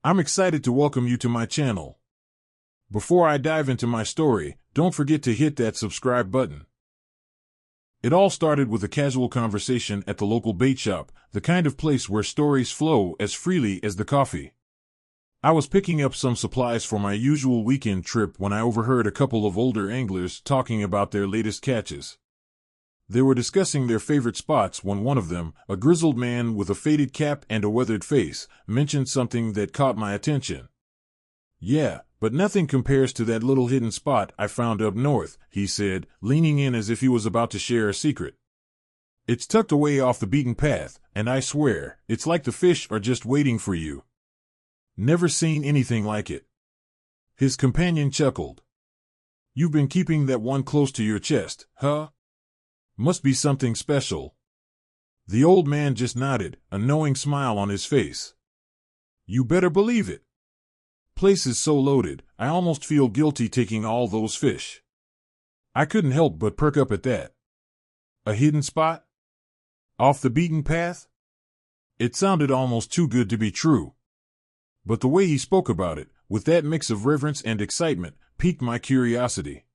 I'm excited to welcome you to my channel. Before I dive into my story, don't forget to hit that subscribe button. It all started with a casual conversation at the local bait shop, the kind of place where stories flow as freely as the coffee. I was picking up some supplies for my usual weekend trip when I overheard a couple of older anglers talking about their latest catches. They were discussing their favorite spots when one of them, a grizzled man with a faded cap and a weathered face, mentioned something that caught my attention. "Yeah, but nothing compares to that little hidden spot I found up north," he said, leaning in as if he was about to share a secret. "It's tucked away off the beaten path, and I swear, it's like the fish are just waiting for you. Never seen anything like it." His companion chuckled. "You've been keeping that one close to your chest, huh? Must be something special." The old man just nodded, a knowing smile on his face. "You better believe it. Place is so loaded, I almost feel guilty taking all those fish." I couldn't help but perk up at that. A hidden spot? Off the beaten path? It sounded almost too good to be true. But the way he spoke about it, with that mix of reverence and excitement, piqued my curiosity.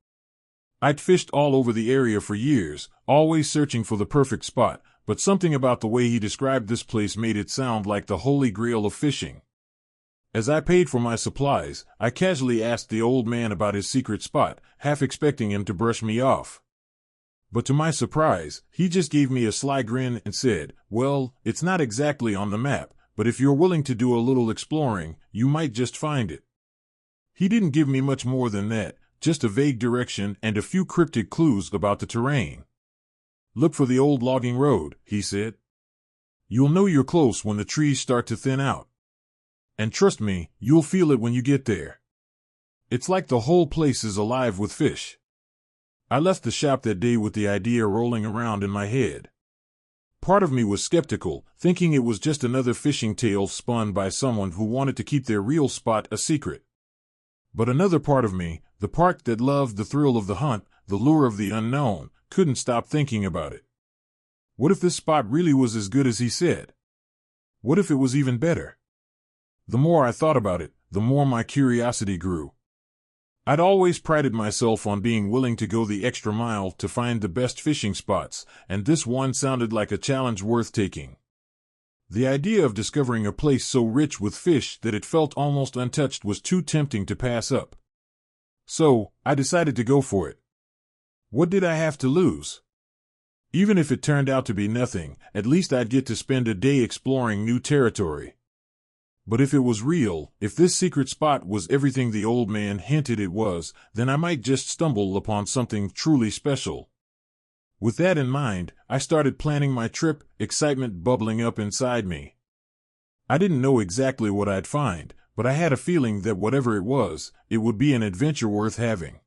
I'd fished all over the area for years, always searching for the perfect spot, but something about the way he described this place made it sound like the holy grail of fishing. As I paid for my supplies, I casually asked the old man about his secret spot, half expecting him to brush me off. But to my surprise, he just gave me a sly grin and said, "Well, it's not exactly on the map, but if you're willing to do a little exploring, you might just find it." He didn't give me much more than that, just a vague direction and a few cryptic clues about the terrain. "Look for the old logging road," he said. "You'll know you're close when the trees start to thin out. And trust me, you'll feel it when you get there. It's like the whole place is alive with fish." I left the shop that day with the idea rolling around in my head. Part of me was skeptical, thinking it was just another fishing tale spun by someone who wanted to keep their real spot a secret. But another part of me, the part that loved the thrill of the hunt, the lure of the unknown, couldn't stop thinking about it. What if this spot really was as good as he said? What if it was even better? The more I thought about it, the more my curiosity grew. I'd always prided myself on being willing to go the extra mile to find the best fishing spots, and this one sounded like a challenge worth taking. The idea of discovering a place so rich with fish that it felt almost untouched was too tempting to pass up. So, I decided to go for it. What did I have to lose? Even if it turned out to be nothing, at least I'd get to spend a day exploring new territory. But if it was real, if this secret spot was everything the old man hinted it was, then I might just stumble upon something truly special. With that in mind, I started planning my trip, excitement bubbling up inside me. I didn't know exactly what I'd find, but I had a feeling that whatever it was, it would be an adventure worth having.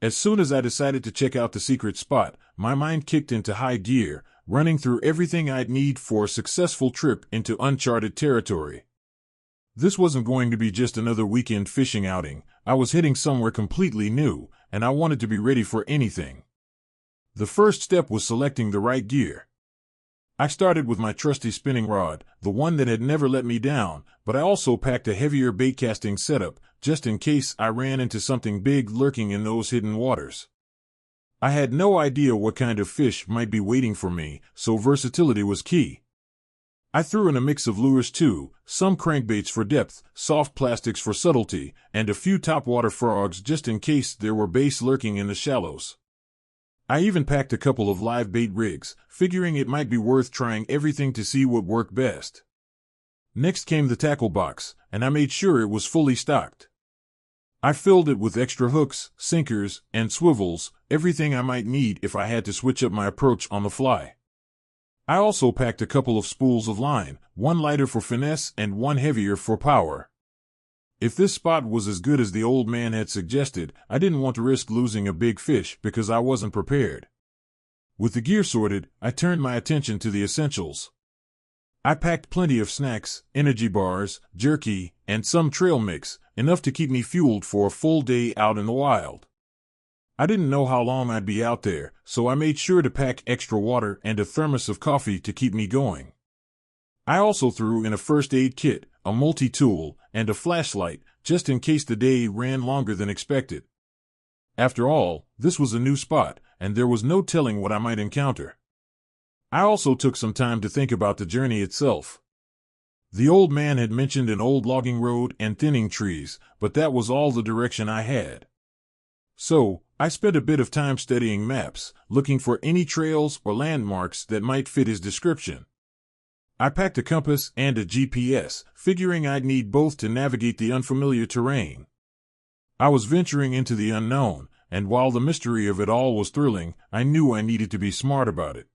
As soon as I decided to check out the secret spot, my mind kicked into high gear, running through everything I'd need for a successful trip into uncharted territory. This wasn't going to be just another weekend fishing outing. I was heading somewhere completely new, and I wanted to be ready for anything. The first step was selecting the right gear. I started with my trusty spinning rod, the one that had never let me down, but I also packed a heavier baitcasting setup, just in case I ran into something big lurking in those hidden waters. I had no idea what kind of fish might be waiting for me, so versatility was key. I threw in a mix of lures too, some crankbaits for depth, soft plastics for subtlety, and a few topwater frogs just in case there were bass lurking in the shallows. I even packed a couple of live bait rigs, figuring it might be worth trying everything to see what worked best. Next came the tackle box, and I made sure it was fully stocked. I filled it with extra hooks, sinkers, and swivels, everything I might need if I had to switch up my approach on the fly. I also packed a couple of spools of line, one lighter for finesse and one heavier for power. If this spot was as good as the old man had suggested, I didn't want to risk losing a big fish because I wasn't prepared. With the gear sorted, I turned my attention to the essentials. I packed plenty of snacks, energy bars, jerky, and some trail mix, enough to keep me fueled for a full day out in the wild. I didn't know how long I'd be out there, so I made sure to pack extra water and a thermos of coffee to keep me going. I also threw in a first aid kit, a multi-tool, and a flashlight, just in case the day ran longer than expected. After all, this was a new spot, and there was no telling what I might encounter. I also took some time to think about the journey itself. The old man had mentioned an old logging road and thinning trees, but that was all the direction I had. So, I spent a bit of time studying maps, looking for any trails or landmarks that might fit his description. I packed a compass and a GPS, figuring I'd need both to navigate the unfamiliar terrain. I was venturing into the unknown, and while the mystery of it all was thrilling, I knew I needed to be smart about it.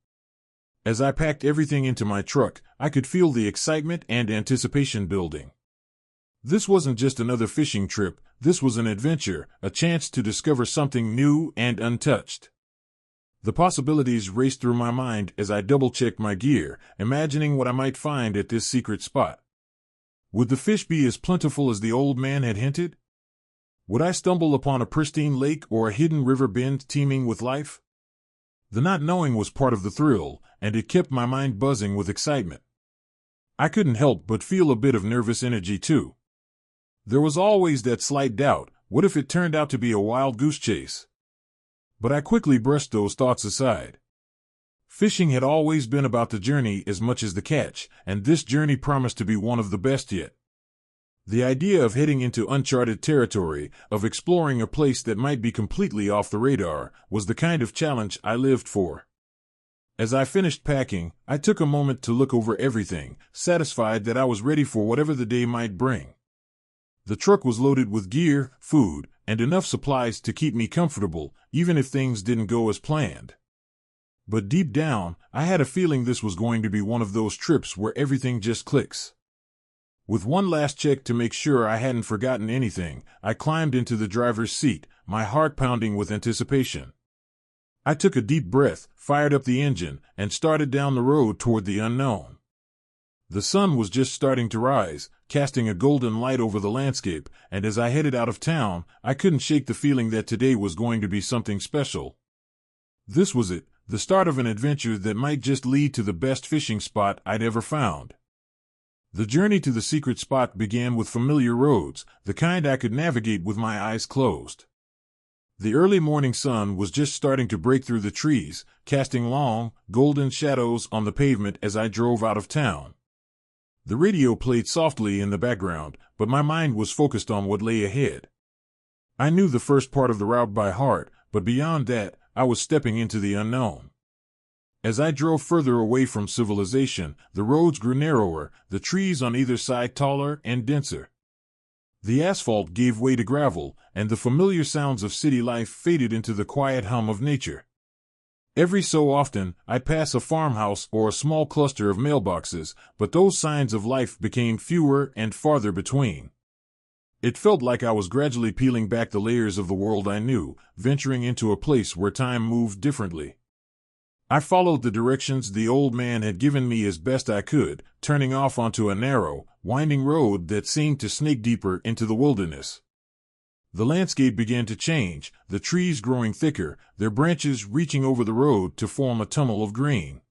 As I packed everything into my truck, I could feel the excitement and anticipation building. This wasn't just another fishing trip, this was an adventure, a chance to discover something new and untouched. The possibilities raced through my mind as I double-checked my gear, imagining what I might find at this secret spot. Would the fish be as plentiful as the old man had hinted? Would I stumble upon a pristine lake or a hidden river bend teeming with life? The not knowing was part of the thrill, and it kept my mind buzzing with excitement. I couldn't help but feel a bit of nervous energy too. There was always that slight doubt, what if it turned out to be a wild goose chase? But I quickly brushed those thoughts aside. Fishing had always been about the journey as much as the catch, and this journey promised to be one of the best yet. The idea of heading into uncharted territory, of exploring a place that might be completely off the radar, was the kind of challenge I lived for. As I finished packing, I took a moment to look over everything, satisfied that I was ready for whatever the day might bring. The truck was loaded with gear, food, and enough supplies to keep me comfortable, even if things didn't go as planned. But deep down, I had a feeling this was going to be one of those trips where everything just clicks. With one last check to make sure I hadn't forgotten anything, I climbed into the driver's seat, my heart pounding with anticipation. I took a deep breath, fired up the engine, and started down the road toward the unknown. The sun was just starting to rise, casting a golden light over the landscape, and as I headed out of town, I couldn't shake the feeling that today was going to be something special. This was it, the start of an adventure that might just lead to the best fishing spot I'd ever found. The journey to the secret spot began with familiar roads, the kind I could navigate with my eyes closed. The early morning sun was just starting to break through the trees, casting long, golden shadows on the pavement as I drove out of town. The radio played softly in the background, but my mind was focused on what lay ahead. I knew the first part of the route by heart, but beyond that, I was stepping into the unknown. As I drove further away from civilization, the roads grew narrower, the trees on either side taller and denser. The asphalt gave way to gravel, and the familiar sounds of city life faded into the quiet hum of nature. Every so often, I'd pass a farmhouse or a small cluster of mailboxes, but those signs of life became fewer and farther between. It felt like I was gradually peeling back the layers of the world I knew, venturing into a place where time moved differently. I followed the directions the old man had given me as best I could, turning off onto a narrow, winding road that seemed to snake deeper into the wilderness. The landscape began to change, the trees growing thicker, their branches reaching over the road to form a tunnel of green.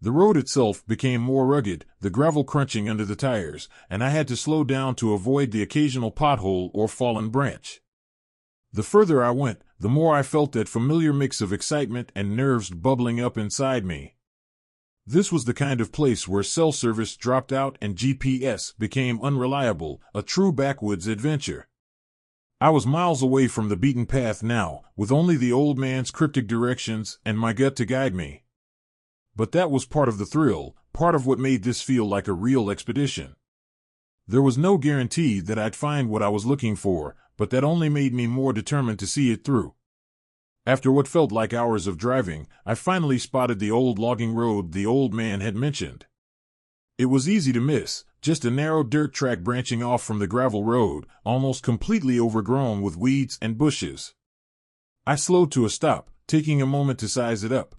The road itself became more rugged, the gravel crunching under the tires, and I had to slow down to avoid the occasional pothole or fallen branch. The further I went, the more I felt that familiar mix of excitement and nerves bubbling up inside me. This was the kind of place where cell service dropped out and GPS became unreliable, a true backwoods adventure. I was miles away from the beaten path now, with only the old man's cryptic directions and my gut to guide me. But that was part of the thrill, part of what made this feel like a real expedition. There was no guarantee that I'd find what I was looking for, but that only made me more determined to see it through. After what felt like hours of driving, I finally spotted the old logging road the old man had mentioned. It was easy to miss, just a narrow dirt track branching off from the gravel road, almost completely overgrown with weeds and bushes. I slowed to a stop, taking a moment to size it up.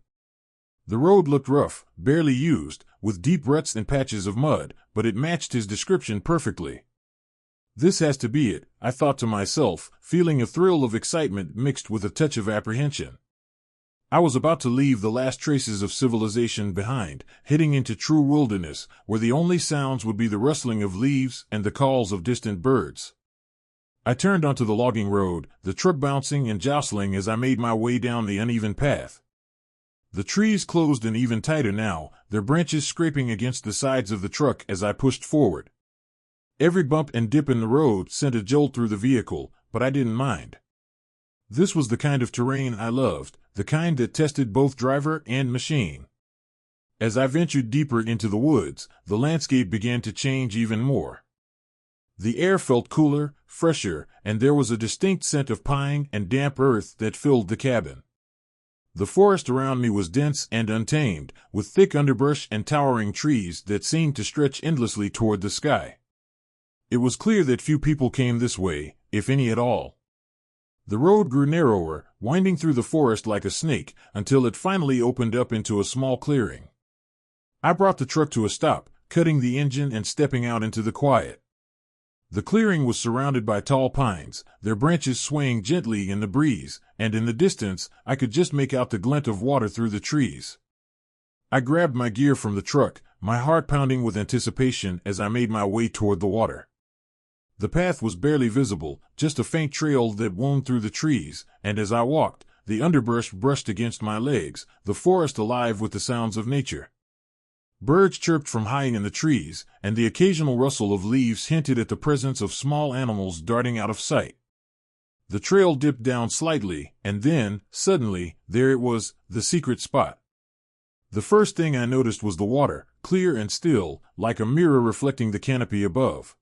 The road looked rough, barely used, with deep ruts and patches of mud, but it matched his description perfectly. This has to be it, I thought to myself, feeling a thrill of excitement mixed with a touch of apprehension. I was about to leave the last traces of civilization behind, heading into true wilderness, where the only sounds would be the rustling of leaves and the calls of distant birds. I turned onto the logging road, the truck bouncing and jostling as I made my way down the uneven path. The trees closed in even tighter now, their branches scraping against the sides of the truck as I pushed forward. Every bump and dip in the road sent a jolt through the vehicle, but I didn't mind. This was the kind of terrain I loved, the kind that tested both driver and machine. As I ventured deeper into the woods, the landscape began to change even more. The air felt cooler, fresher, and there was a distinct scent of pine and damp earth that filled the cabin. The forest around me was dense and untamed, with thick underbrush and towering trees that seemed to stretch endlessly toward the sky. It was clear that few people came this way, if any at all. The road grew narrower, winding through the forest like a snake, until it finally opened up into a small clearing. I brought the truck to a stop, cutting the engine and stepping out into the quiet. The clearing was surrounded by tall pines, their branches swaying gently in the breeze, and in the distance, I could just make out the glint of water through the trees. I grabbed my gear from the truck, my heart pounding with anticipation as I made my way toward the water. The path was barely visible, just a faint trail that wound through the trees, and as I walked, the underbrush brushed against my legs, the forest alive with the sounds of nature. Birds chirped from high in the trees, and the occasional rustle of leaves hinted at the presence of small animals darting out of sight. The trail dipped down slightly, and then, suddenly, there it was, the secret spot. The first thing I noticed was the water, clear and still, like a mirror reflecting the canopy above.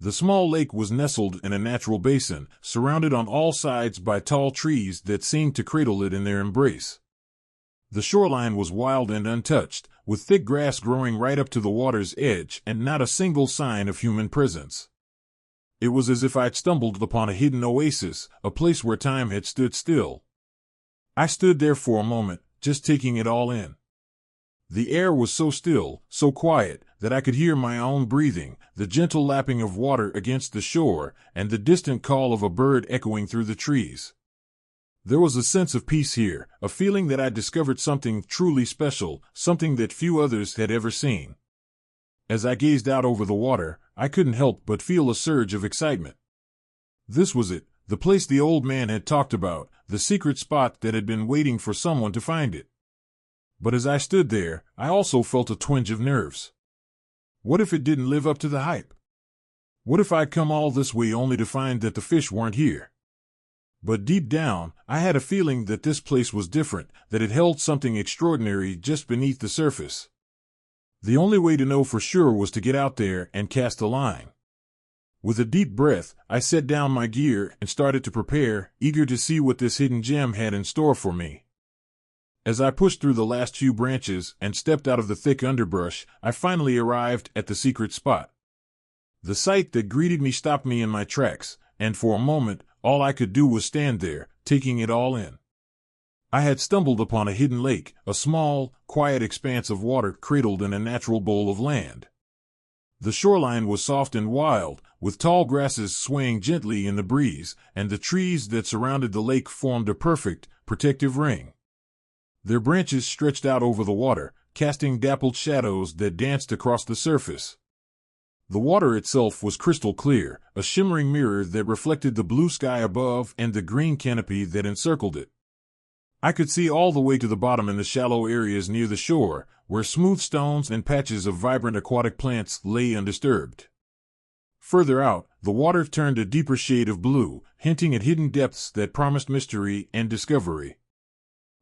The small lake was nestled in a natural basin, surrounded on all sides by tall trees that seemed to cradle it in their embrace. The shoreline was wild and untouched, with thick grass growing right up to the water's edge and not a single sign of human presence. It was as if I'd stumbled upon a hidden oasis, a place where time had stood still. I stood there for a moment, just taking it all in. The air was so still, so quiet, that I could hear my own breathing, the gentle lapping of water against the shore, and the distant call of a bird echoing through the trees. There was a sense of peace here, a feeling that I'd discovered something truly special, something that few others had ever seen. As I gazed out over the water, I couldn't help but feel a surge of excitement. This was it, the place the old man had talked about, the secret spot that had been waiting for someone to find it. But as I stood there, I also felt a twinge of nerves. What if it didn't live up to the hype? What if I'd come all this way only to find that the fish weren't here? But deep down, I had a feeling that this place was different, that it held something extraordinary just beneath the surface. The only way to know for sure was to get out there and cast a line. With a deep breath, I set down my gear and started to prepare, eager to see what this hidden gem had in store for me. As I pushed through the last few branches and stepped out of the thick underbrush, I finally arrived at the secret spot. The sight that greeted me stopped me in my tracks, and for a moment, all I could do was stand there, taking it all in. I had stumbled upon a hidden lake, a small, quiet expanse of water cradled in a natural bowl of land. The shoreline was soft and wild, with tall grasses swaying gently in the breeze, and the trees that surrounded the lake formed a perfect, protective ring. Their branches stretched out over the water, casting dappled shadows that danced across the surface. The water itself was crystal clear, a shimmering mirror that reflected the blue sky above and the green canopy that encircled it. I could see all the way to the bottom in the shallow areas near the shore, where smooth stones and patches of vibrant aquatic plants lay undisturbed. Further out, the water turned a deeper shade of blue, hinting at hidden depths that promised mystery and discovery.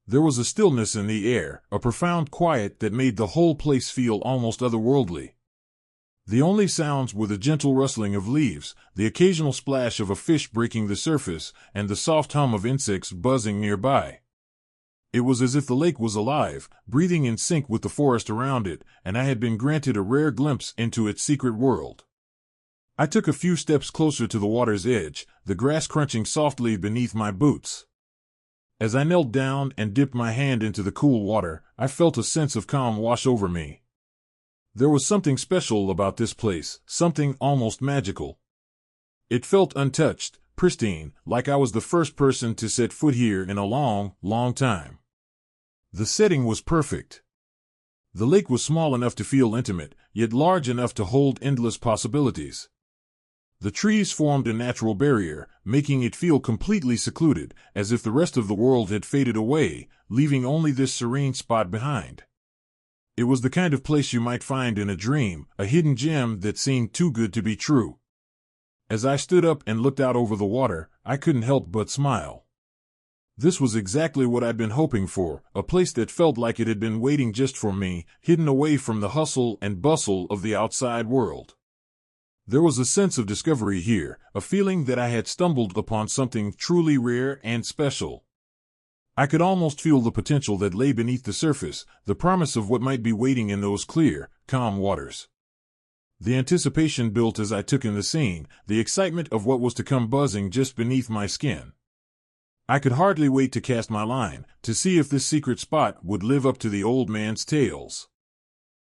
There was a stillness in the air, a profound quiet that made the whole place feel almost otherworldly. The only sounds were the gentle rustling of leaves, the occasional splash of a fish breaking the surface, and the soft hum of insects buzzing nearby. It was as if the lake was alive, breathing in sync with the forest around it, and I had been granted a rare glimpse into its secret world. I took a few steps closer to the water's edge, the grass crunching softly beneath my boots. As I knelt down and dipped my hand into the cool water, I felt a sense of calm wash over me. There was something special about this place, something almost magical. It felt untouched, pristine, like I was the first person to set foot here in a long, long time. The setting was perfect. The lake was small enough to feel intimate, yet large enough to hold endless possibilities. The trees formed a natural barrier, making it feel completely secluded, as if the rest of the world had faded away, leaving only this serene spot behind. It was the kind of place you might find in a dream, a hidden gem that seemed too good to be true. As I stood up and looked out over the water, I couldn't help but smile. This was exactly what I'd been hoping for, a place that felt like it had been waiting just for me, hidden away from the hustle and bustle of the outside world. There was a sense of discovery here, a feeling that I had stumbled upon something truly rare and special. I could almost feel the potential that lay beneath the surface, the promise of what might be waiting in those clear, calm waters. The anticipation built as I took in the scene, the excitement of what was to come buzzing just beneath my skin. I could hardly wait to cast my line, to see if this secret spot would live up to the old man's tales.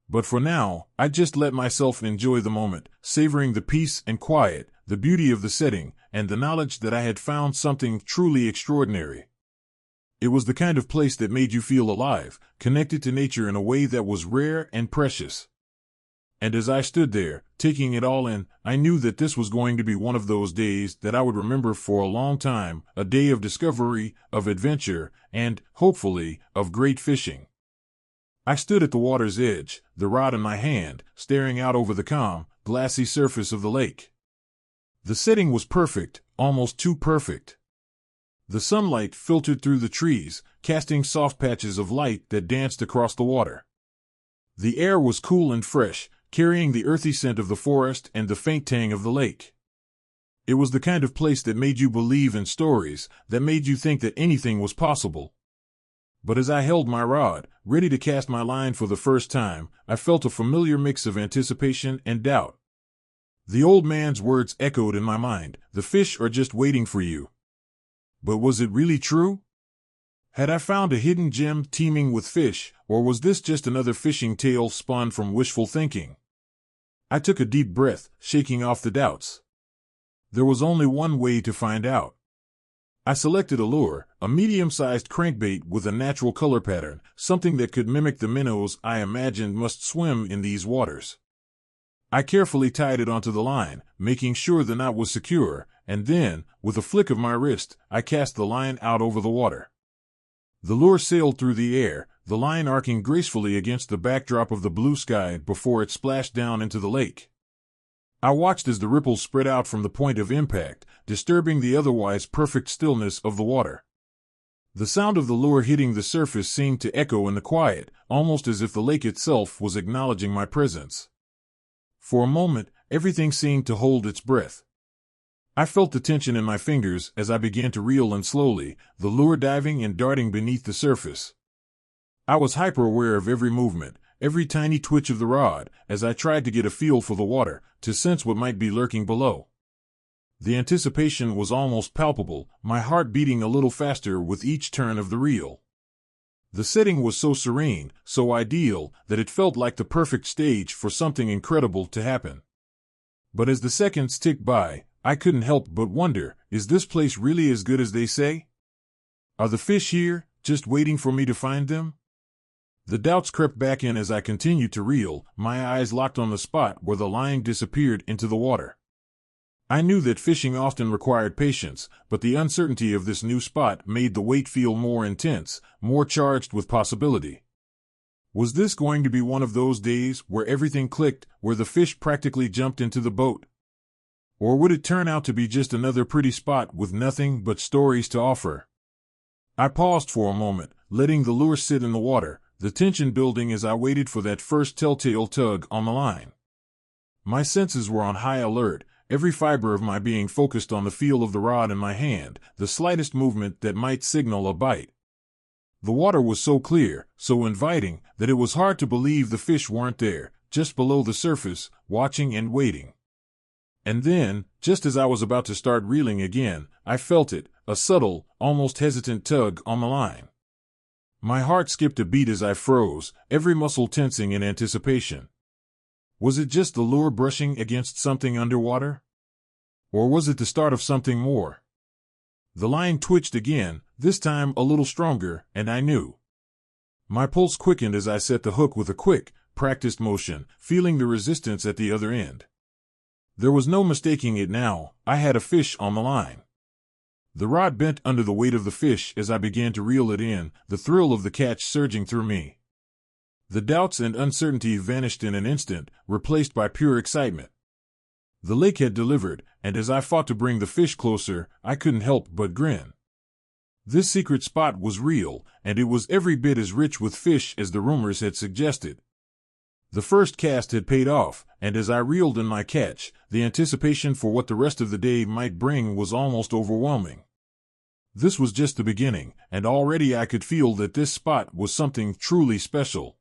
But for now, I just let myself enjoy the moment, savoring the peace and quiet, the beauty of the setting, and the knowledge that I had found something truly extraordinary. It was the kind of place that made you feel alive, connected to nature in a way that was rare and precious. And as I stood there, taking it all in, I knew that this was going to be one of those days that I would remember for a long time, a day of discovery, of adventure, and, hopefully, of great fishing. I stood at the water's edge, the rod in my hand, staring out over the calm, glassy surface of the lake. The setting was perfect, almost too perfect. The sunlight filtered through the trees, casting soft patches of light that danced across the water. The air was cool and fresh, carrying the earthy scent of the forest and the faint tang of the lake. It was the kind of place that made you believe in stories, that made you think that anything was possible. But as I held my rod, ready to cast my line for the first time, I felt a familiar mix of anticipation and doubt. The old man's words echoed in my mind, "The fish are just waiting for you." But was it really true? Had I found a hidden gem teeming with fish, or was this just another fishing tale spun from wishful thinking? I took a deep breath, shaking off the doubts. There was only one way to find out. I selected a lure, a medium-sized crankbait with a natural color pattern, something that could mimic the minnows I imagined must swim in these waters. I carefully tied it onto the line, making sure the knot was secure, and then, with a flick of my wrist, I cast the line out over the water. The lure sailed through the air, the line arcing gracefully against the backdrop of the blue sky before it splashed down into the lake. I watched as the ripples spread out from the point of impact, disturbing the otherwise perfect stillness of the water. The sound of the lure hitting the surface seemed to echo in the quiet, almost as if the lake itself was acknowledging my presence. For a moment, everything seemed to hold its breath. I felt the tension in my fingers as I began to reel in slowly, the lure diving and darting beneath the surface. I was hyper-aware of every movement, every tiny twitch of the rod, as I tried to get a feel for the water, to sense what might be lurking below. The anticipation was almost palpable, my heart beating a little faster with each turn of the reel. The setting was so serene, so ideal, that it felt like the perfect stage for something incredible to happen. But as the seconds ticked by, I couldn't help but wonder, is this place really as good as they say? Are the fish here, just waiting for me to find them? The doubts crept back in as I continued to reel, my eyes locked on the spot where the line disappeared into the water. I knew that fishing often required patience, but the uncertainty of this new spot made the wait feel more intense, more charged with possibility. Was this going to be one of those days where everything clicked, where the fish practically jumped into the boat? Or would it turn out to be just another pretty spot with nothing but stories to offer? I paused for a moment, letting the lure sit in the water, the tension building as I waited for that first telltale tug on the line. My senses were on high alert, every fiber of my being focused on the feel of the rod in my hand, the slightest movement that might signal a bite. The water was so clear, so inviting, that it was hard to believe the fish weren't there, just below the surface, watching and waiting. And then, just as I was about to start reeling again, I felt it, a subtle, almost hesitant tug on the line. My heart skipped a beat as I froze, every muscle tensing in anticipation. Was it just the lure brushing against something underwater? Or was it the start of something more? The line twitched again, this time a little stronger, and I knew. My pulse quickened as I set the hook with a quick, practiced motion, feeling the resistance at the other end. There was no mistaking it now. I had a fish on the line. The rod bent under the weight of the fish as I began to reel it in, the thrill of the catch surging through me. The doubts and uncertainty vanished in an instant, replaced by pure excitement. The lake had delivered, and as I fought to bring the fish closer, I couldn't help but grin. This secret spot was real, and it was every bit as rich with fish as the rumors had suggested. The first cast had paid off, and as I reeled in my catch, the anticipation for what the rest of the day might bring was almost overwhelming. This was just the beginning, and already I could feel that this spot was something truly special.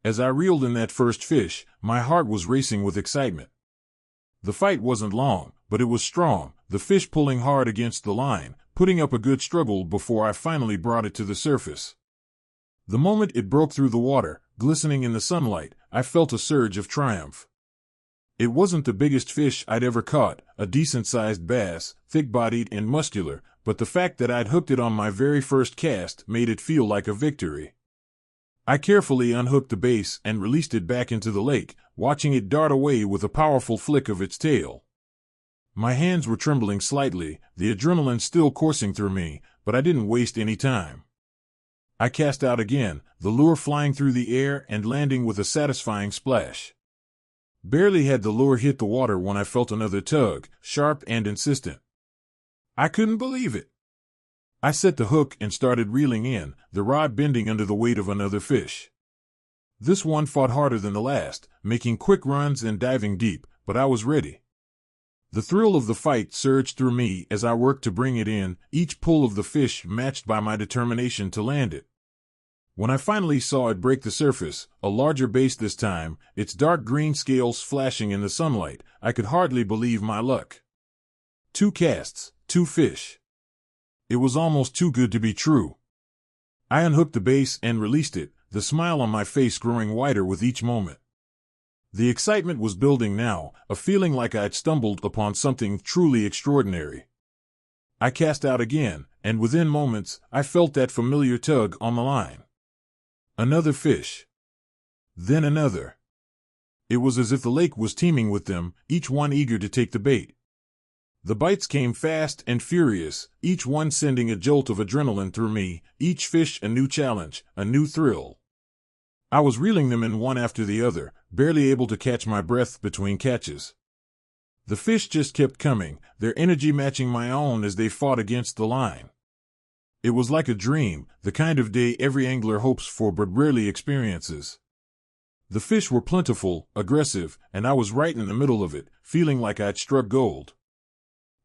As I reeled in that first fish, my heart was racing with excitement. The fight wasn't long, but it was strong, the fish pulling hard against the line, putting up a good struggle before I finally brought it to the surface. The moment it broke through the water, glistening in the sunlight, I felt a surge of triumph. It wasn't the biggest fish I'd ever caught, a decent-sized bass, thick-bodied and muscular, but the fact that I'd hooked it on my very first cast made it feel like a victory. I carefully unhooked the base and released it back into the lake, watching it dart away with a powerful flick of its tail. My hands were trembling slightly, the adrenaline still coursing through me, but I didn't waste any time. I cast out again, the lure flying through the air and landing with a satisfying splash. Barely had the lure hit the water when I felt another tug, sharp and insistent. I couldn't believe it. I set the hook and started reeling in, the rod bending under the weight of another fish. This one fought harder than the last, making quick runs and diving deep, but I was ready. The thrill of the fight surged through me as I worked to bring it in, each pull of the fish matched by my determination to land it. When I finally saw it break the surface, a larger bass this time, its dark green scales flashing in the sunlight, I could hardly believe my luck. 2 casts, 2 fish. It was almost too good to be true. I unhooked the base and released it, the smile on my face growing wider with each moment. The excitement was building now, a feeling like I'd stumbled upon something truly extraordinary. I cast out again, and within moments, I felt that familiar tug on the line. Another fish. Then another. It was as if the lake was teeming with them, each one eager to take the bait. The bites came fast and furious, each one sending a jolt of adrenaline through me, each fish a new challenge, a new thrill. I was reeling them in one after the other, barely able to catch my breath between catches. The fish just kept coming, their energy matching my own as they fought against the line. It was like a dream, the kind of day every angler hopes for but rarely experiences. The fish were plentiful, aggressive, and I was right in the middle of it, feeling like I'd struck gold.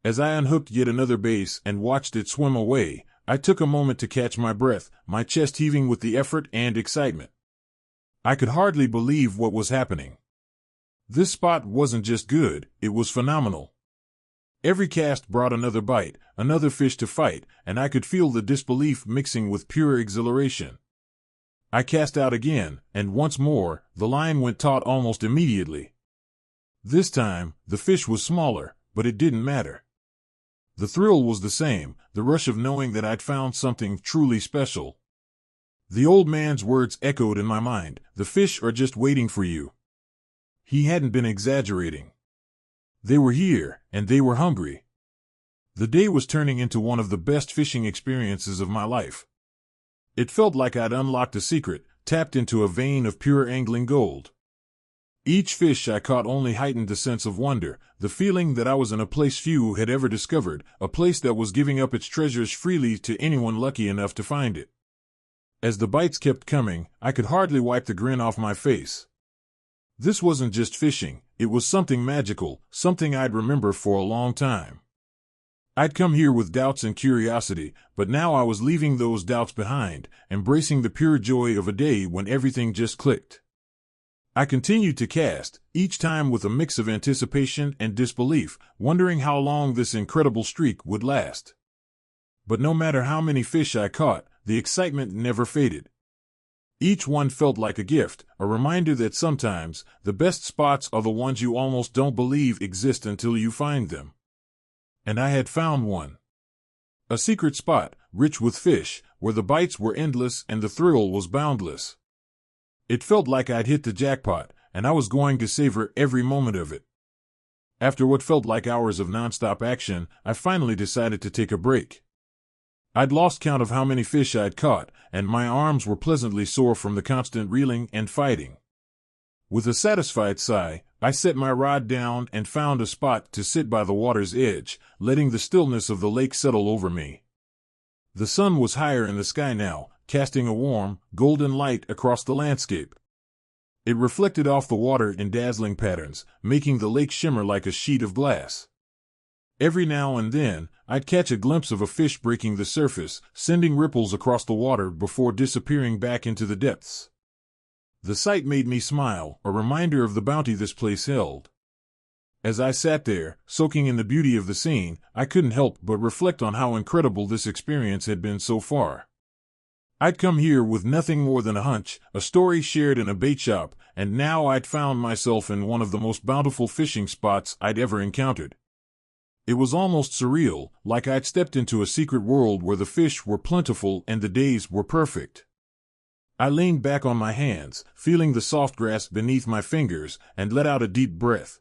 As I unhooked yet another base and watched it swim away, I took a moment to catch my breath, my chest heaving with the effort and excitement. I could hardly believe what was happening. This spot wasn't just good, it was phenomenal. Every cast brought another bite, another fish to fight, and I could feel the disbelief mixing with pure exhilaration. I cast out again, and once more, the line went taut almost immediately. This time, the fish was smaller, but it didn't matter. The thrill was the same, the rush of knowing that I'd found something truly special. The old man's words echoed in my mind, "The fish are just waiting for you." He hadn't been exaggerating. They were here, and they were hungry. The day was turning into one of the best fishing experiences of my life. It felt like I'd unlocked a secret, tapped into a vein of pure angling gold. Each fish I caught only heightened the sense of wonder, the feeling that I was in a place few had ever discovered, a place that was giving up its treasures freely to anyone lucky enough to find it. As the bites kept coming, I could hardly wipe the grin off my face. This wasn't just fishing, it was something magical, something I'd remember for a long time. I'd come here with doubts and curiosity, but now I was leaving those doubts behind, embracing the pure joy of a day when everything just clicked. I continued to cast, each time with a mix of anticipation and disbelief, wondering how long this incredible streak would last. But no matter how many fish I caught, the excitement never faded. Each one felt like a gift, a reminder that sometimes, the best spots are the ones you almost don't believe exist until you find them. And I had found one. A secret spot, rich with fish, where the bites were endless and the thrill was boundless. It felt like I'd hit the jackpot, and I was going to savor every moment of it. After what felt like hours of nonstop action, I finally decided to take a break. I'd lost count of how many fish I'd caught, and my arms were pleasantly sore from the constant reeling and fighting. With a satisfied sigh, I set my rod down and found a spot to sit by the water's edge, letting the stillness of the lake settle over me. The sun was higher in the sky now, casting a warm, golden light across the landscape. It reflected off the water in dazzling patterns, making the lake shimmer like a sheet of glass. Every now and then, I'd catch a glimpse of a fish breaking the surface, sending ripples across the water before disappearing back into the depths. The sight made me smile, a reminder of the bounty this place held. As I sat there, soaking in the beauty of the scene, I couldn't help but reflect on how incredible this experience had been so far. I'd come here with nothing more than a hunch, a story shared in a bait shop, and now I'd found myself in one of the most bountiful fishing spots I'd ever encountered. It was almost surreal, like I'd stepped into a secret world where the fish were plentiful and the days were perfect. I leaned back on my hands, feeling the soft grass beneath my fingers, and let out a deep breath.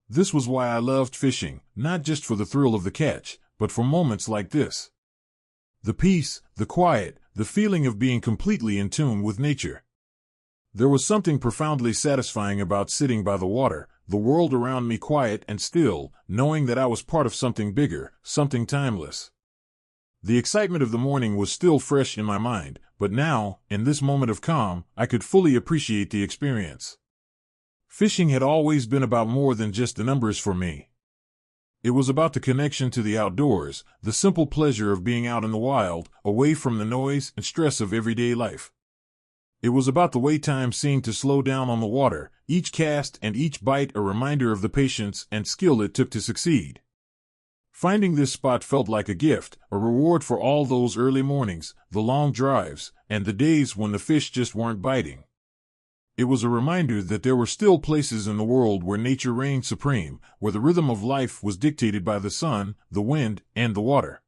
This was why I loved fishing, not just for the thrill of the catch, but for moments like this. The peace, the quiet, the feeling of being completely in tune with nature. There was something profoundly satisfying about sitting by the water, the world around me quiet and still, knowing that I was part of something bigger, something timeless. The excitement of the morning was still fresh in my mind, but now, in this moment of calm, I could fully appreciate the experience. Fishing had always been about more than just the numbers for me. It was about the connection to the outdoors, the simple pleasure of being out in the wild, away from the noise and stress of everyday life. It was about the way time seemed to slow down on the water, each cast and each bite a reminder of the patience and skill it took to succeed. Finding this spot felt like a gift, a reward for all those early mornings, the long drives, and the days when the fish just weren't biting. It was a reminder that there were still places in the world where nature reigned supreme, where the rhythm of life was dictated by the sun, the wind, and the water.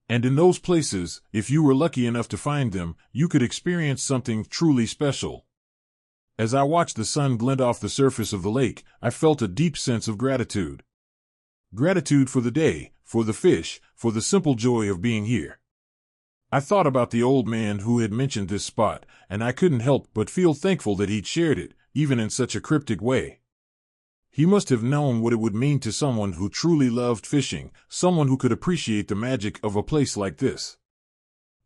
And in those places, if you were lucky enough to find them, you could experience something truly special. As I watched the sun glint off the surface of the lake, I felt a deep sense of gratitude. Gratitude for the day, for the fish, for the simple joy of being here. I thought about the old man who had mentioned this spot, and I couldn't help but feel thankful that he'd shared it, even in such a cryptic way. He must have known what it would mean to someone who truly loved fishing, someone who could appreciate the magic of a place like this.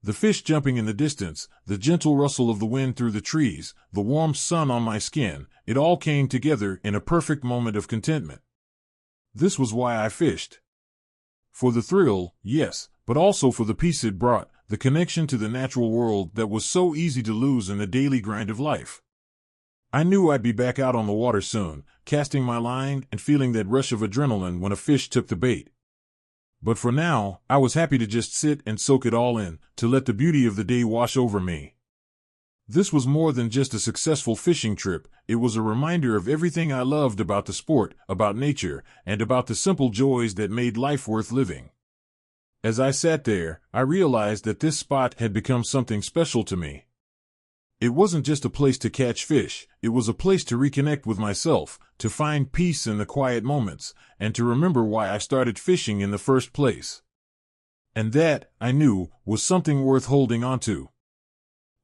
The fish jumping in the distance, the gentle rustle of the wind through the trees, the warm sun on my skin, it all came together in a perfect moment of contentment. This was why I fished. For the thrill, yes, but also for the peace it brought, the connection to the natural world that was so easy to lose in the daily grind of life. I knew I'd be back out on the water soon, casting my line and feeling that rush of adrenaline when a fish took the bait. But for now, I was happy to just sit and soak it all in, to let the beauty of the day wash over me. This was more than just a successful fishing trip, it was a reminder of everything I loved about the sport, about nature, and about the simple joys that made life worth living. As I sat there, I realized that this spot had become something special to me. It wasn't just a place to catch fish, it was a place to reconnect with myself, to find peace in the quiet moments, and to remember why I started fishing in the first place. And that, I knew, was something worth holding on to.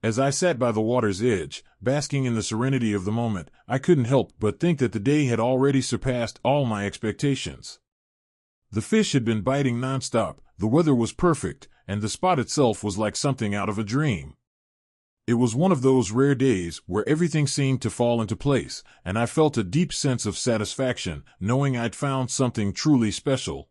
As I sat by the water's edge, basking in the serenity of the moment, I couldn't help but think that the day had already surpassed all my expectations. The fish had been biting nonstop, the weather was perfect, and the spot itself was like something out of a dream. It was one of those rare days where everything seemed to fall into place, and I felt a deep sense of satisfaction, knowing I'd found something truly special.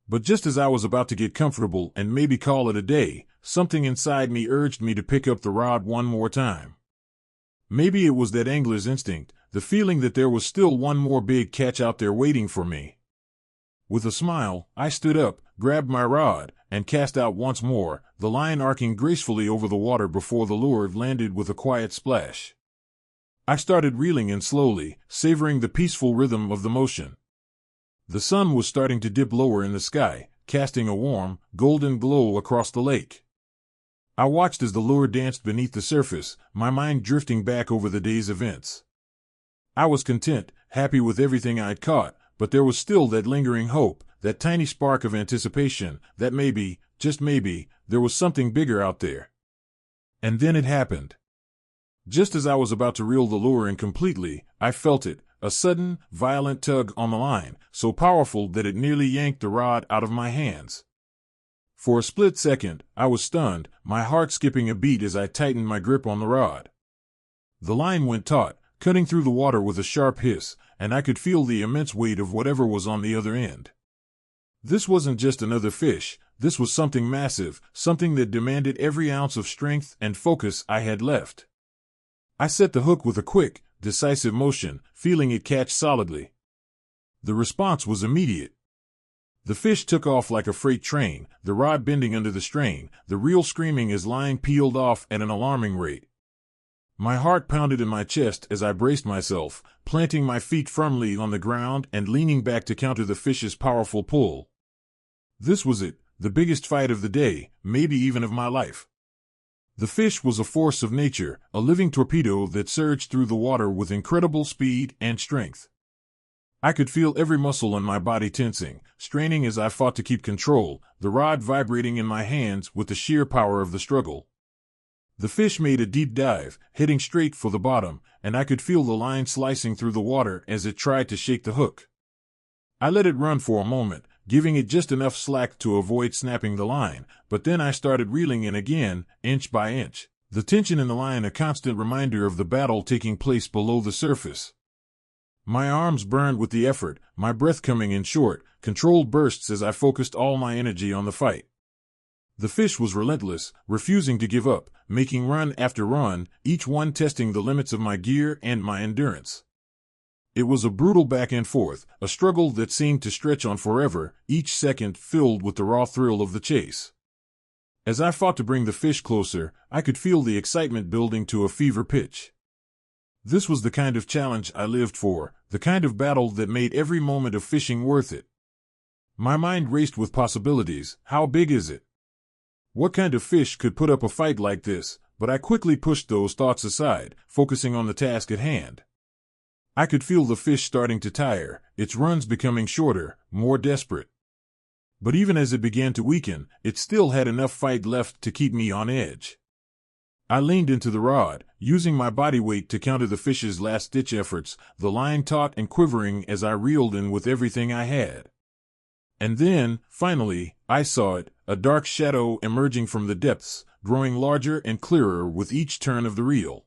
But just as I was about to get comfortable and maybe call it a day, something inside me urged me to pick up the rod one more time. Maybe it was that angler's instinct, the feeling that there was still one more big catch out there waiting for me. With a smile, I stood up, grabbed my rod, and cast out once more, the line arcing gracefully over the water before the lure landed with a quiet splash. I started reeling in slowly, savoring the peaceful rhythm of the motion. The sun was starting to dip lower in the sky, casting a warm, golden glow across the lake. I watched as the lure danced beneath the surface, my mind drifting back over the day's events. I was content, happy with everything I'd caught, but there was still that lingering hope, that tiny spark of anticipation, that maybe, just maybe, there was something bigger out there. And then it happened. Just as I was about to reel the lure in completely, I felt it, a sudden, violent tug on the line, so powerful that it nearly yanked the rod out of my hands. For a split second, I was stunned, my heart skipping a beat as I tightened my grip on the rod. The line went taut, cutting through the water with a sharp hiss, and I could feel the immense weight of whatever was on the other end. This wasn't just another fish, this was something massive, something that demanded every ounce of strength and focus I had left. I set the hook with a quick, decisive motion, feeling it catch solidly. The response was immediate. The fish took off like a freight train, the rod bending under the strain, the reel screaming as line peeled off at an alarming rate. My heart pounded in my chest as I braced myself, planting my feet firmly on the ground and leaning back to counter the fish's powerful pull. This was it, the biggest fight of the day, maybe even of my life. The fish was a force of nature, a living torpedo that surged through the water with incredible speed and strength. I could feel every muscle in my body tensing, straining as I fought to keep control, the rod vibrating in my hands with the sheer power of the struggle. The fish made a deep dive, heading straight for the bottom, and I could feel the line slicing through the water as it tried to shake the hook. I let it run for a moment, giving it just enough slack to avoid snapping the line, but then I started reeling in again, inch by inch, the tension in the line a constant reminder of the battle taking place below the surface. My arms burned with the effort, my breath coming in short, controlled bursts as I focused all my energy on the fight. The fish was relentless, refusing to give up, making run after run, each one testing the limits of my gear and my endurance. It was a brutal back and forth, a struggle that seemed to stretch on forever, each second filled with the raw thrill of the chase. As I fought to bring the fish closer, I could feel the excitement building to a fever pitch. This was the kind of challenge I lived for, the kind of battle that made every moment of fishing worth it. My mind raced with possibilities. How big is it? What kind of fish could put up a fight like this? But I quickly pushed those thoughts aside, focusing on the task at hand. I could feel the fish starting to tire, its runs becoming shorter, more desperate. But even as it began to weaken, it still had enough fight left to keep me on edge. I leaned into the rod, using my body weight to counter the fish's last-ditch efforts, the line taut and quivering as I reeled in with everything I had. And then, finally, I saw it, a dark shadow emerging from the depths, growing larger and clearer with each turn of the reel.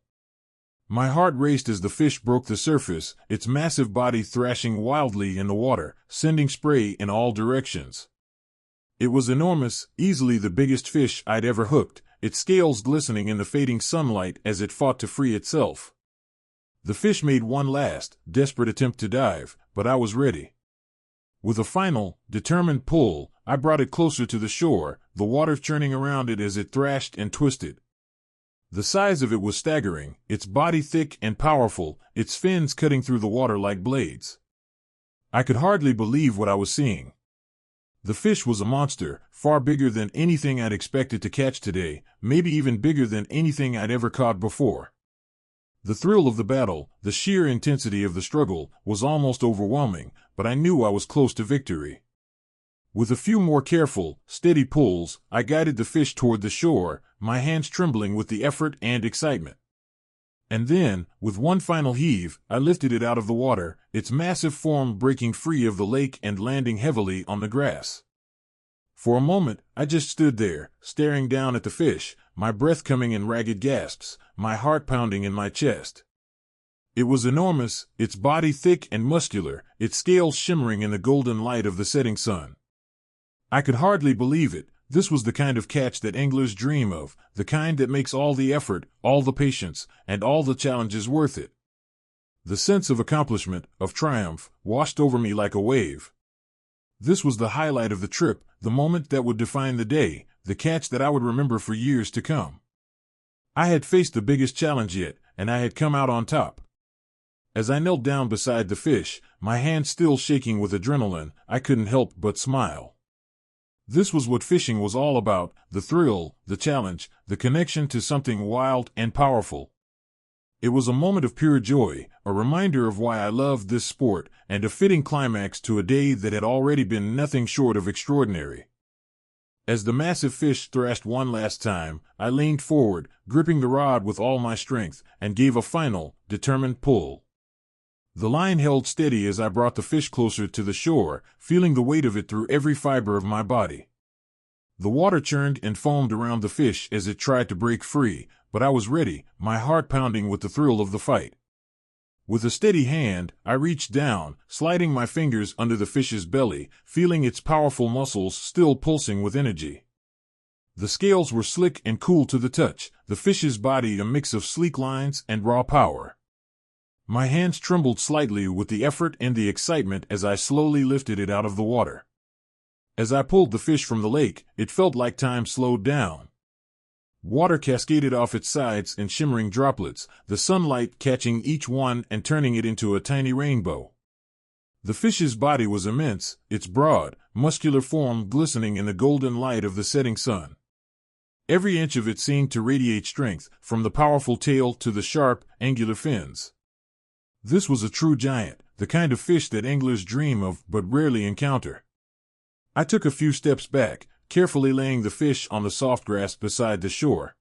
My heart raced as the fish broke the surface, its massive body thrashing wildly in the water, sending spray in all directions. It was enormous, easily the biggest fish I'd ever hooked, its scales glistening in the fading sunlight as it fought to free itself. The fish made one last, desperate attempt to dive, but I was ready. With a final, determined pull, I brought it closer to the shore, the water churning around it as it thrashed and twisted. The size of it was staggering, its body thick and powerful, its fins cutting through the water like blades. I could hardly believe what I was seeing. The fish was a monster, far bigger than anything I'd expected to catch today, maybe even bigger than anything I'd ever caught before. The thrill of the battle, the sheer intensity of the struggle, was almost overwhelming, but I knew I was close to victory. With a few more careful, steady pulls, I guided the fish toward the shore, my hands trembling with the effort and excitement. And then, with one final heave, I lifted it out of the water, its massive form breaking free of the lake and landing heavily on the grass. For a moment, I just stood there, staring down at the fish, my breath coming in ragged gasps, my heart pounding in my chest. It was enormous, its body thick and muscular, its scales shimmering in the golden light of the setting sun. I could hardly believe it. This was the kind of catch that anglers dream of, the kind that makes all the effort, all the patience, and all the challenges worth it. The sense of accomplishment, of triumph, washed over me like a wave. This was the highlight of the trip, the moment that would define the day, the catch that I would remember for years to come. I had faced the biggest challenge yet, and I had come out on top. As I knelt down beside the fish, my hands still shaking with adrenaline, I couldn't help but smile. This was what fishing was all about: the thrill, the challenge, the connection to something wild and powerful. It was a moment of pure joy, a reminder of why I loved this sport, and a fitting climax to a day that had already been nothing short of extraordinary. As the massive fish thrashed one last time, I leaned forward, gripping the rod with all my strength, and gave a final, determined pull. The line held steady as I brought the fish closer to the shore, feeling the weight of it through every fiber of my body. The water churned and foamed around the fish as it tried to break free, but I was ready, my heart pounding with the thrill of the fight. With a steady hand, I reached down, sliding my fingers under the fish's belly, feeling its powerful muscles still pulsing with energy. The scales were slick and cool to the touch, the fish's body a mix of sleek lines and raw power. My hands trembled slightly with the effort and the excitement as I slowly lifted it out of the water. As I pulled the fish from the lake, it felt like time slowed down. Water cascaded off its sides in shimmering droplets, the sunlight catching each one and turning it into a tiny rainbow. The fish's body was immense, its broad, muscular form glistening in the golden light of the setting sun. Every inch of it seemed to radiate strength, from the powerful tail to the sharp, angular fins. This was a true giant, the kind of fish that anglers dream of but rarely encounter. I took a few steps back, carefully laying the fish on the soft grass beside the shore.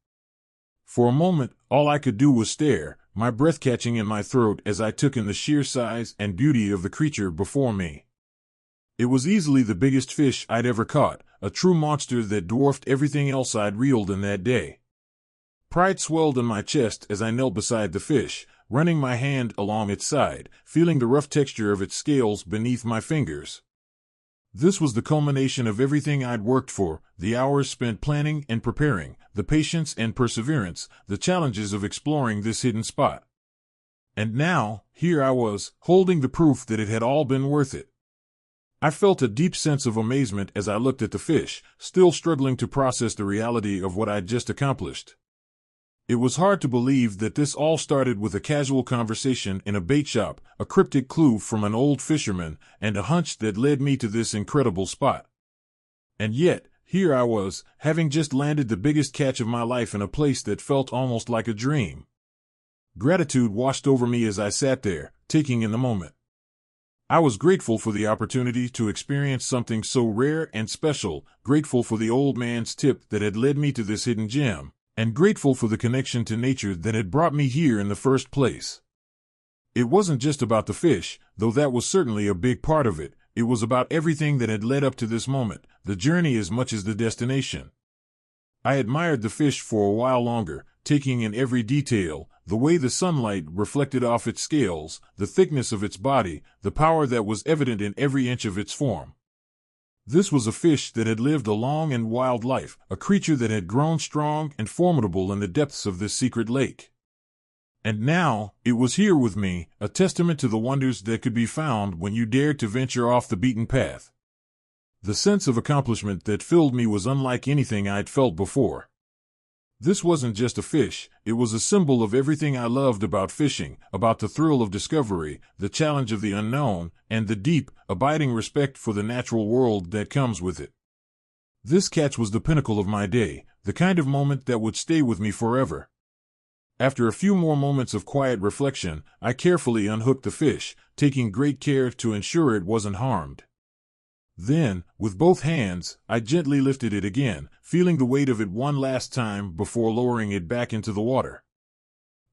For a moment, all I could do was stare, my breath catching in my throat as I took in the sheer size and beauty of the creature before me. It was easily the biggest fish I'd ever caught, a true monster that dwarfed everything else I'd reeled in that day. Pride swelled in my chest as I knelt beside the fish, running my hand along its side, feeling the rough texture of its scales beneath my fingers. This was the culmination of everything I'd worked for, the hours spent planning and preparing, the patience and perseverance, the challenges of exploring this hidden spot. And now, here I was, holding the proof that it had all been worth it. I felt a deep sense of amazement as I looked at the fish, still struggling to process the reality of what I'd just accomplished. It was hard to believe that this all started with a casual conversation in a bait shop, a cryptic clue from an old fisherman, and a hunch that led me to this incredible spot. And yet, here I was, having just landed the biggest catch of my life in a place that felt almost like a dream. Gratitude washed over me as I sat there, taking in the moment. I was grateful for the opportunity to experience something so rare and special, grateful for the old man's tip that had led me to this hidden gem, and grateful for the connection to nature that had brought me here in the first place. It wasn't just about the fish, though that was certainly a big part of it. It was about everything that had led up to this moment, the journey as much as the destination. I admired the fish for a while longer, taking in every detail, the way the sunlight reflected off its scales, the thickness of its body, the power that was evident in every inch of its form. This was a fish that had lived a long and wild life, a creature that had grown strong and formidable in the depths of this secret lake. And now, it was here with me, a testament to the wonders that could be found when you dared to venture off the beaten path. The sense of accomplishment that filled me was unlike anything I'd felt before. This wasn't just a fish, it was a symbol of everything I loved about fishing, about the thrill of discovery, the challenge of the unknown, and the deep, abiding respect for the natural world that comes with it. This catch was the pinnacle of my day, the kind of moment that would stay with me forever. After a few more moments of quiet reflection, I carefully unhooked the fish, taking great care to ensure it wasn't harmed. Then, with both hands, I gently lifted it again, feeling the weight of it one last time before lowering it back into the water.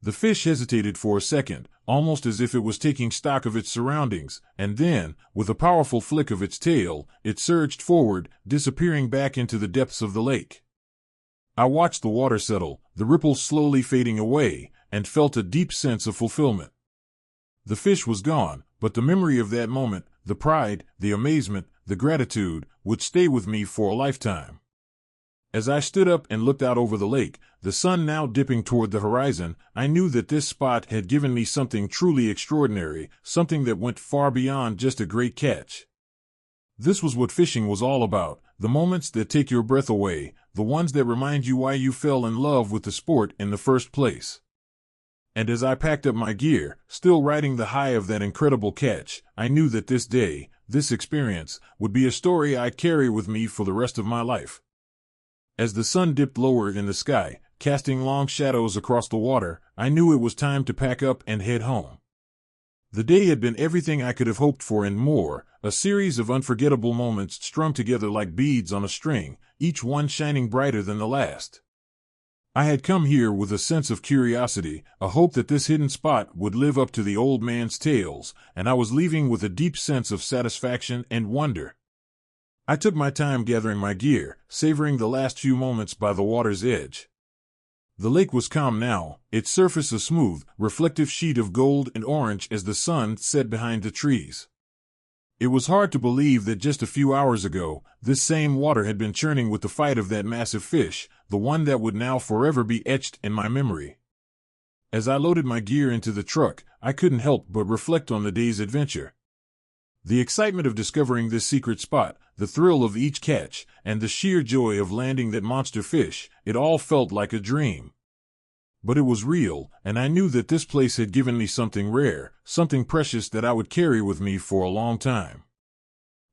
The fish hesitated for a second, almost as if it was taking stock of its surroundings, and then, with a powerful flick of its tail, it surged forward, disappearing back into the depths of the lake. I watched the water settle, the ripples slowly fading away, and felt a deep sense of fulfillment. The fish was gone, but the memory of that moment, the pride, the amazement, the gratitude, would stay with me for a lifetime. As I stood up and looked out over the lake, the sun now dipping toward the horizon, I knew that this spot had given me something truly extraordinary, something that went far beyond just a great catch. This was what fishing was all about, the moments that take your breath away, the ones that remind you why you fell in love with the sport in the first place. And as I packed up my gear, still riding the high of that incredible catch, I knew that this day, this experience, would be a story I'd carry with me for the rest of my life. As the sun dipped lower in the sky, casting long shadows across the water, I knew it was time to pack up and head home. The day had been everything I could have hoped for and more, a series of unforgettable moments strung together like beads on a string, each one shining brighter than the last. I had come here with a sense of curiosity, a hope that this hidden spot would live up to the old man's tales, and I was leaving with a deep sense of satisfaction and wonder. I took my time gathering my gear, savoring the last few moments by the water's edge. The lake was calm now, its surface a smooth, reflective sheet of gold and orange as the sun set behind the trees. It was hard to believe that just a few hours ago, this same water had been churning with the fight of that massive fish, the one that would now forever be etched in my memory. As I loaded my gear into the truck, I couldn't help but reflect on the day's adventure. The excitement of discovering this secret spot, the thrill of each catch, and the sheer joy of landing that monster fish, it all felt like a dream. But it was real, and I knew that this place had given me something rare, something precious that I would carry with me for a long time.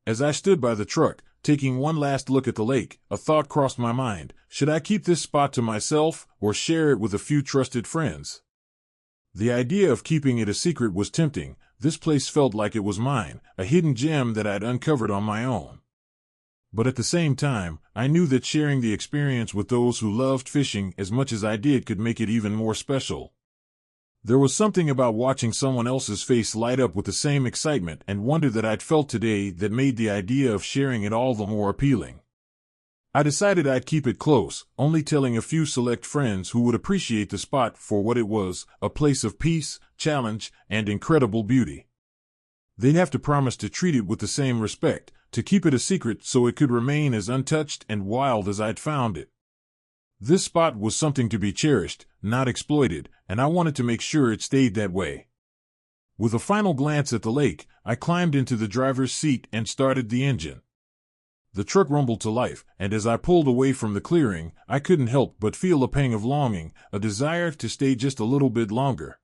As I stood by the truck, taking one last look at the lake, a thought crossed my mind. Should I keep this spot to myself, or share it with a few trusted friends? The idea of keeping it a secret was tempting. This place felt like it was mine, a hidden gem that I'd uncovered on my own. But at the same time, I knew that sharing the experience with those who loved fishing as much as I did could make it even more special. There was something about watching someone else's face light up with the same excitement and wonder that I'd felt today that made the idea of sharing it all the more appealing. I decided I'd keep it close, only telling a few select friends who would appreciate the spot for what it was, a place of peace, challenge, and incredible beauty. They'd have to promise to treat it with the same respect, to keep it a secret so it could remain as untouched and wild as I'd found it. This spot was something to be cherished, not exploited, and I wanted to make sure it stayed that way. With a final glance at the lake, I climbed into the driver's seat and started the engine. The truck rumbled to life, and as I pulled away from the clearing, I couldn't help but feel a pang of longing, a desire to stay just a little bit longer.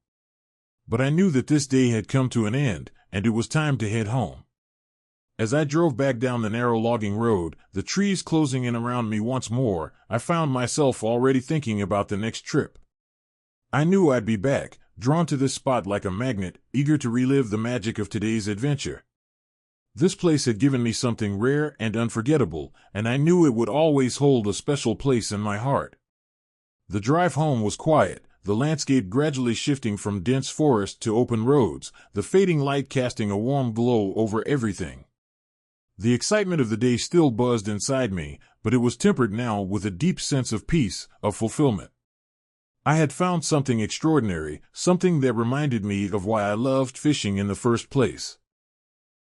But I knew that this day had come to an end, and it was time to head home. As I drove back down the narrow logging road, the trees closing in around me once more, I found myself already thinking about the next trip. I knew I'd be back, drawn to this spot like a magnet, eager to relive the magic of today's adventure. This place had given me something rare and unforgettable, and I knew it would always hold a special place in my heart. The drive home was quiet, the landscape gradually shifting from dense forest to open roads, the fading light casting a warm glow over everything. The excitement of the day still buzzed inside me, but it was tempered now with a deep sense of peace, of fulfillment. I had found something extraordinary, something that reminded me of why I loved fishing in the first place.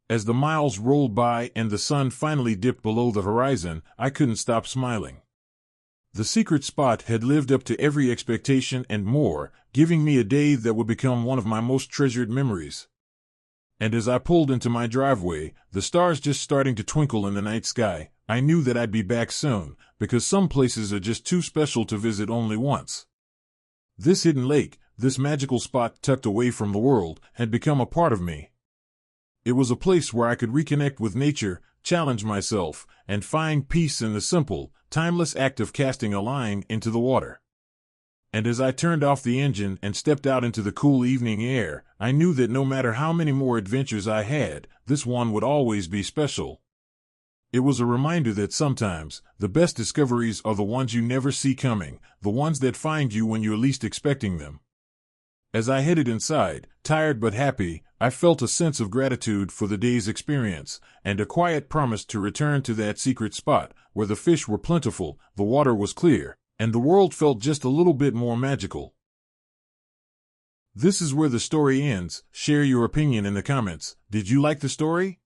As the miles rolled by and the sun finally dipped below the horizon, I couldn't stop smiling. The secret spot had lived up to every expectation and more, giving me a day that would become one of my most treasured memories. And as I pulled into my driveway, the stars just starting to twinkle in the night sky, I knew that I'd be back soon, because some places are just too special to visit only once. This hidden lake, this magical spot tucked away from the world, had become a part of me. It was a place where I could reconnect with nature, challenge myself, and find peace in the simple, timeless act of casting a line into the water. And as I turned off the engine and stepped out into the cool evening air, I knew that no matter how many more adventures I had, this one would always be special. It was a reminder that sometimes, the best discoveries are the ones you never see coming, the ones that find you when you're least expecting them. As I headed inside, tired but happy, I felt a sense of gratitude for the day's experience, and a quiet promise to return to that secret spot, where the fish were plentiful, the water was clear, and the world felt just a little bit more magical. This is where the story ends. Share your opinion in the comments. Did you like the story?